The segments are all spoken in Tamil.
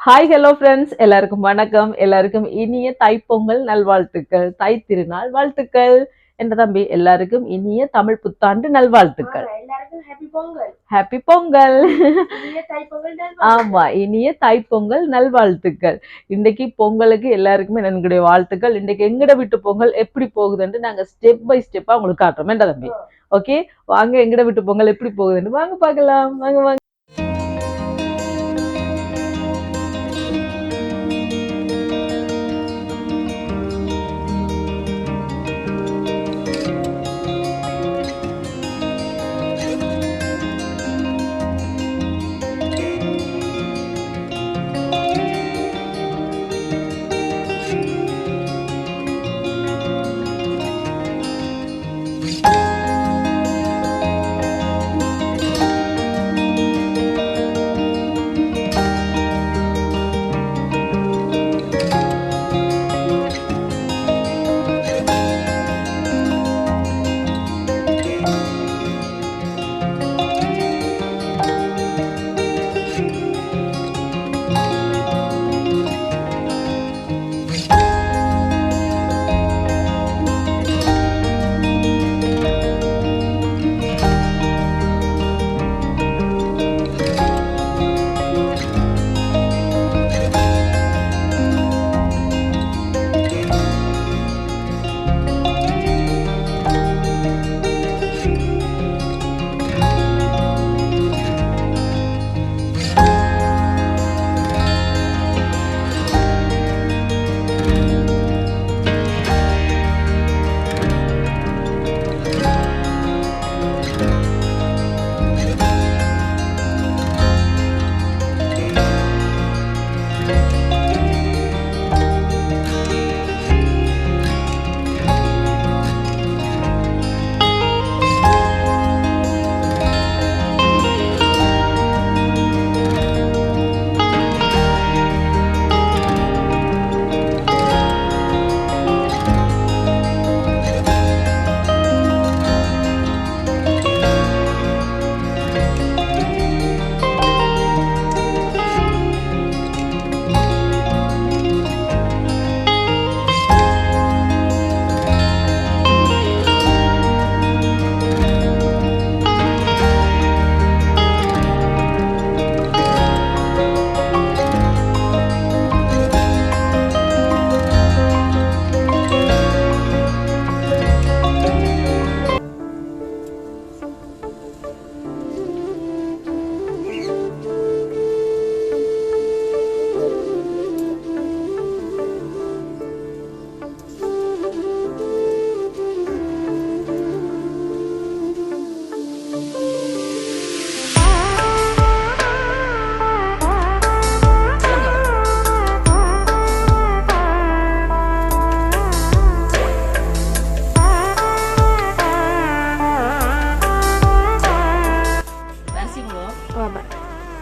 ஹாய் ஹலோ ஃப்ரெண்ட்ஸ், எல்லாருக்கும் வணக்கம். எல்லாருக்கும் இனிய தைப்பொங்கல் நல்வாழ்த்துக்கள், தை திருநாள் வாழ்த்துக்கள். என்ற தம்பி எல்லாருக்கும் இனிய தமிழ் புத்தாண்டு நல்வாழ்த்துக்கள். ஹாப்பி பொங்கல். ஆமா, இனிய தைப்பொங்கல் நல்வாழ்த்துக்கள். இன்னைக்கு பொங்கலுக்கு எல்லாருக்குமே என்னுடைய வாழ்த்துக்கள். இன்னைக்கு எங்கட வீட்டு பொங்கல் எப்படி போகுதுன்னு நாங்க ஸ்டெப் பை ஸ்டெப்பா உங்களுக்கு காட்டுறோம். என்ற தம்பி ஓகே, வாங்க எங்கட வீட்டு பொங்கல் எப்படி போகுதுன்னு வாங்க பார்க்கலாம். வாங்க வாங்க.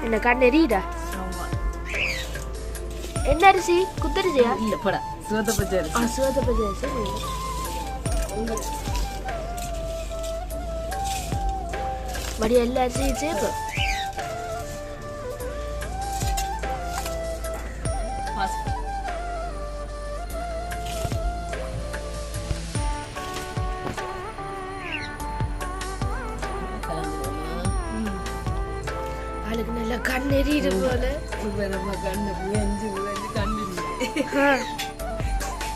என்ன கண்ணெறிடா? என்ன அரிசி? குத்தரிசியா? இல்ல போடா, சிவத்த பச்சை அரிசி. சிவத்த பச்சை அரிசி. மடி எல்லா அரிசியும் சேர்ப்பு. ஆளுக்கு நல்லா கண்ணெறிடு போல.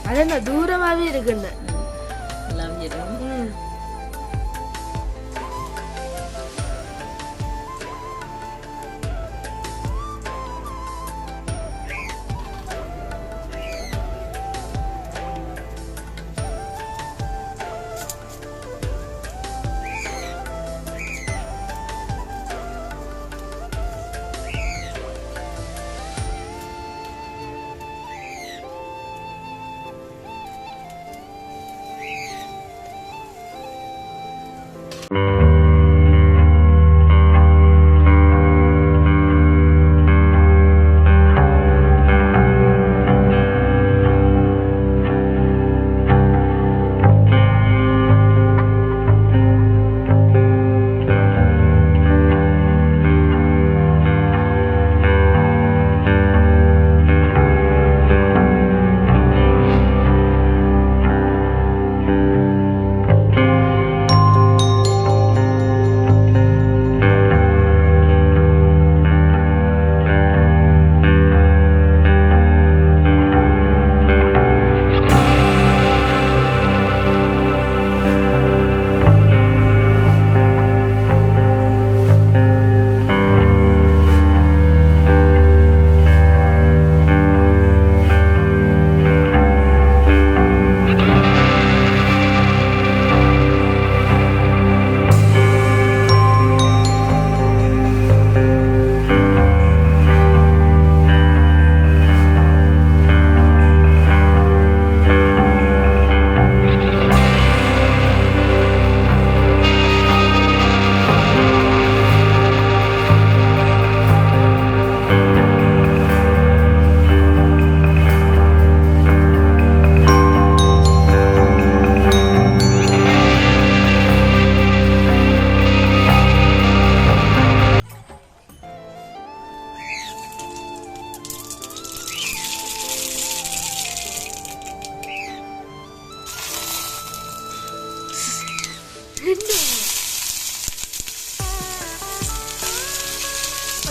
அதான் தூரமாவே இருக்குன்னு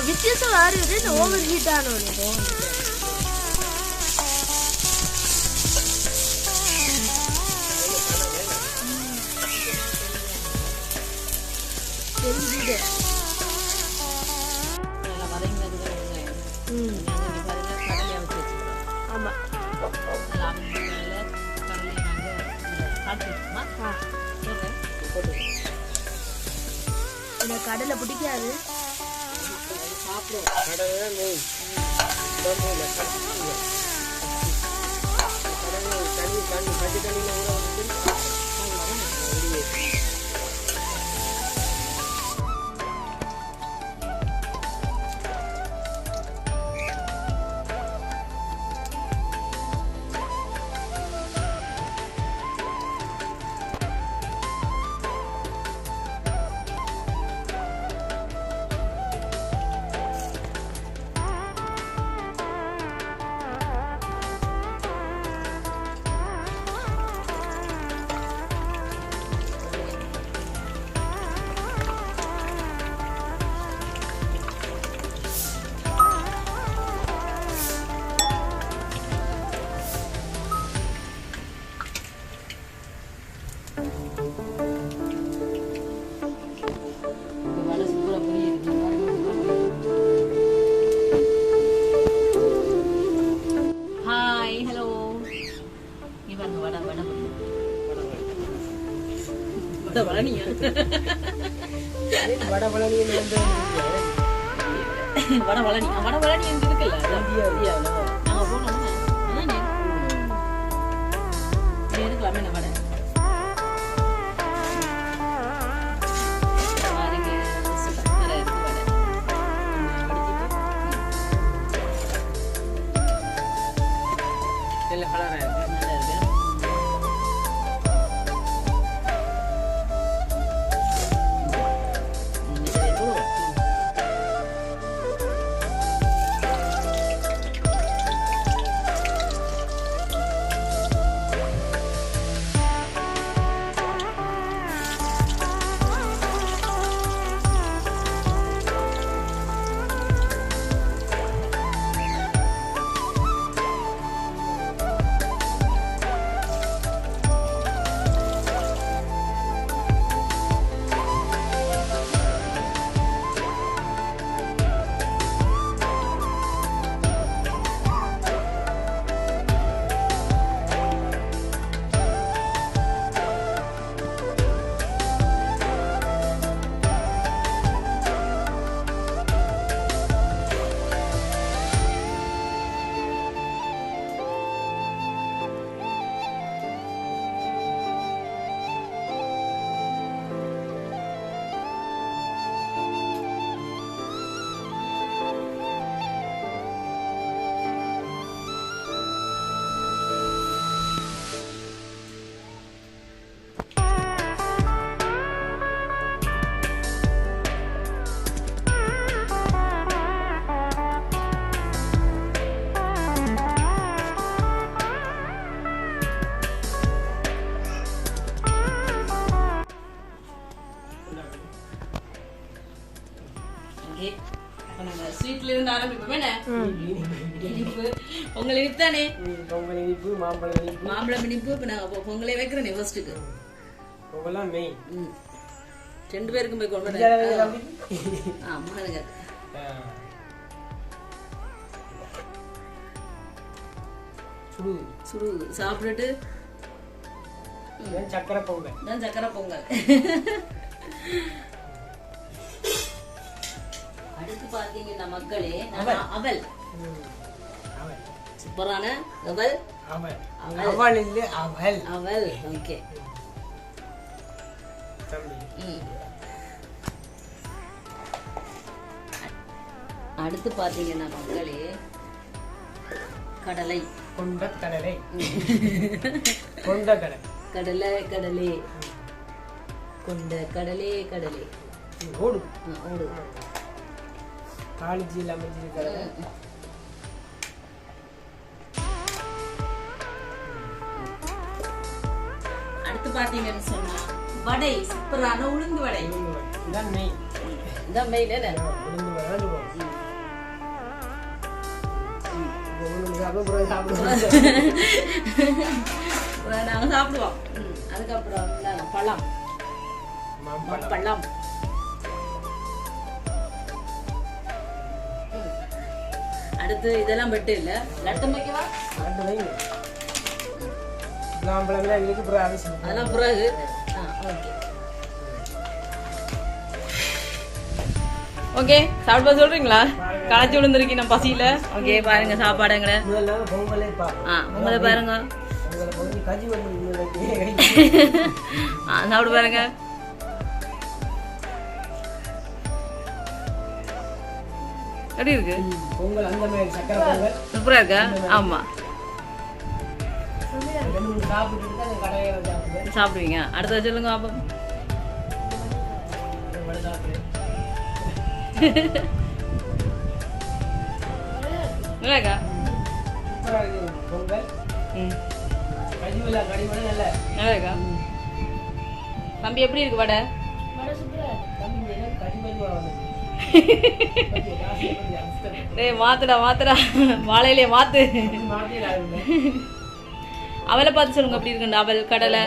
வித்தியாசம் ஆறுது இந்த ஓவர் ஹீட் ஆனோன்னு தெரிஞ்சுது. ஆமா எனக்கு கடலை பிடிக்காது. ஸ்வீட்ல இருந்து ஆரம்பிப்போம். என்ன இனிப்பு பொங்கல் இனிப்பு தானே? பொங்கல் இனிப்பு, மாம்பழம் இனிப்பு. மாம்பழம் இனிப்பு. இப்ப நான் பொங்கலே வைக்கிறேன் ஃபர்ஸ்ட்டுக்கு. பொங்கலாம் மெயின். ரெண்டு பேருக்கும் போய் கொண்டு ஆமா சுடு சுடு சாப்பிட்டுட்டு சக்கரை பொங்கல் தான் சக்கரை பொங்கல். அடுத்து பாத்தீங்கன்னா மக்களே அவல் சூப்பரான அவல் அவல் அவல் இல்ல அவல் அவல். ஓகே அடுத்து பாத்தீங்கன்னா மக்களே கடலை கொண்ட கடலை கொண்ட கடலை கடலை கடலை கொண்ட கடலே கடலை ஓடு ஓடு காலேஜில் அமைஞ்சிருக்கிறது. அடுத்து பாத்தீங்கன்னு சொன்னா வடை சூப்பரான உளுந்து வடை. இதான் மெயின். இதான் மெயின் என்ன? உளுந்து வடை தான் போகும். உளுந்து சாப்பிடுவோம் சாப்பிடுவோம். நாங்க சாப்பிடுவோம். அதுக்கப்புறம் பழம் பழம். அடுத்து இதெல்லாம் வெட்டு இல்ல லட்டம் வைக்கவா? ரெண்டு வைங்க. மாம்பழம்லாம் எங்களுக்கு பிறகு அவசியம். அதெல்லாம் பிறகு. ஓகே ஓகே சாப்பிட சொல்றீங்களா? களைச்சி விழுந்துருக்கீங்க நம்ம பசியில. ஓகே பாருங்க சாப்பாடுங்கிற முதல்ல பொங்கலே பாருங்க. உங்களை பாருங்க. உங்களை பொங்கல் கஞ்சி வந்து சாப்பிடு பாருங்க. எப்படி இருக்கு? பொங்கல் அந்த மாதிரி சக்கரை பொங்கல் சூப்பரா இருக்கா? ஆமா ரெண்டு மூணு சாப்பிட்டுட்டு தான் கடையை சாப்பிடுவேன். சாப்பிடுவீங்க. அடுத்த சொல்லுங்க பாப்போம். வடை சாப்பிடுவேன். நல்லா இருக்கா? சூப்பரா இருக்கு பொங்கல். கஞ்சி வடை கடிமடை நல்ல நல்லா இருக்கா? தம்பி எப்படி இருக்கு வடை? தம்பி மேல கறி மாதிரி வந்து டேய் மாத்துடா வாழையிலே மாத்து. அவளை பார்த்து சொல்லுங்க எப்படி இருக்குண்டா அவள் கடலை.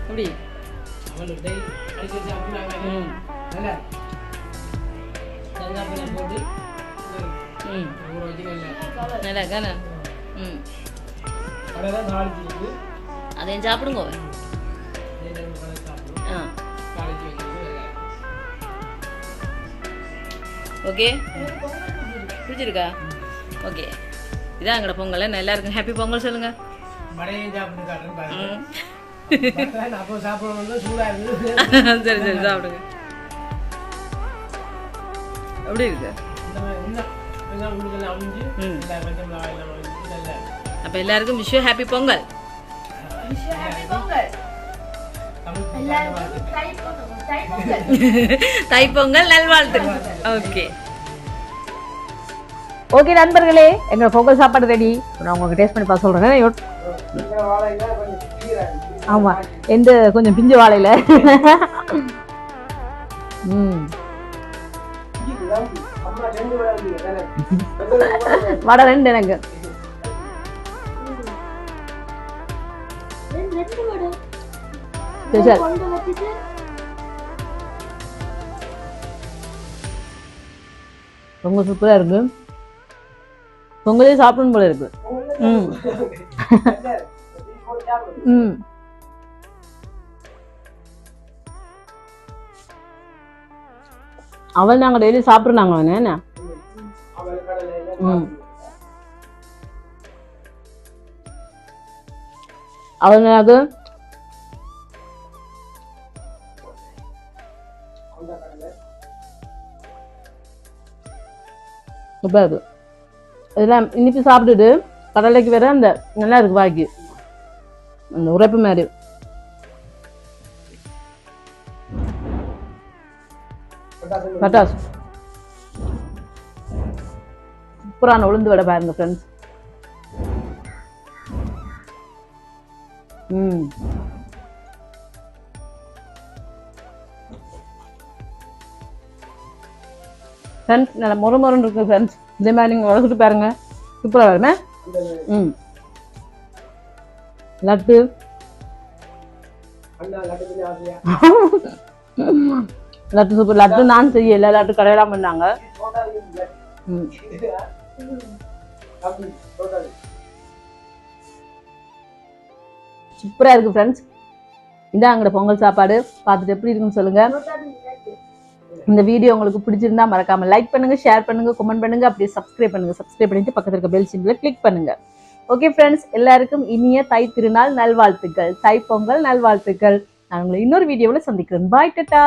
எப்படி போட்டு நல்லா இருக்கானே? அதையும் சாப்பிடுங்க. ஓகே பிடிச்சிருக்கா? ஓகே இதான் எங்கட பொங்கல். நல்லா இருக்கு. ஹாப்பி பொங்கல் சொல்லுங்க. சரி சரி சாப்பிடுங்க. எப்படி இருக்கு? அப்ப எல்லாருக்கும் விஷ் ஹாப்பி பொங்கல். தைப்பொங்கல் நல்வாழ்த்துக்கள். ஓகே ஓகே நண்பர்களே, எங்க பொங்கல் சாப்பாடு ரெடி. நான் உங்களுக்கு டேஸ்ட் பண்ணி பார்த்து சொல்றேன். ஆமா எந்த கொஞ்சம் பிஞ்சு வாழையில வடை ரெண்டு எனக்கு. பொங்கல் சூப்பரா இருக்கு. பொங்கலே சாப்பிடணும் போல இருக்கு. அவள் நாங்க டெய்லி சாப்பிடுறாங்க. என்ன அவனுக்கு சூப்பரா இருக்கு. இதெல்லாம் இனிப்பு சாப்பிட்டுட்டு கடலைக்கு வேற அந்த நல்லா இருக்கு வாய்க்கு அந்த உரைப்பு மாதிரி. பட்டாசு சூப்பரான உளுந்து வடை பாருங்க ஃப்ரெண்ட்ஸ். ஃப்ரெண்ட்ஸ் நல்லா மொறு இருக்கு ஃப்ரெண்ட்ஸ். இதே மாதிரி நீங்கள் வளர்த்துட்டு பாருங்க, சூப்பராக வருமே. லட்டு லட்டு சூப்பர். லட்டு நான் செய்யல, லட்டு கடையெல்லாம் பண்ணாங்க. சூப்பரா இருக்கு ஃப்ரெண்ட்ஸ். இதான் எங்களோட பொங்கல் சாப்பாடு. பார்த்துட்டு எப்படி இருக்குன்னு சொல்லுங்க. இந்த வீடியோ உங்களுக்கு பிடிச்சிருந்தா மறக்காம லைக் பண்ணுங்க, ஷேர் பண்ணுங்க, கமெண்ட் பண்ணுங்க, அப்படியே சப்ஸ்கிரைப் பண்ணுங்க. சப்ஸ்கிரைப் பண்ணிட்டு பக்கத்துல இருக்க பெல் சிம்பிளை கிளிக் பண்ணுங்க. ஓகே ஃப்ரெண்ட்ஸ், எல்லாருக்கும் இனிய தை திருநாள் நல்வாழ்த்துக்கள், தை பொங்கல் நல்வாழ்த்துக்கள். நான் உங்களை இன்னொரு வீடியோவில் சந்திக்கிறேன். பாய், டாடா.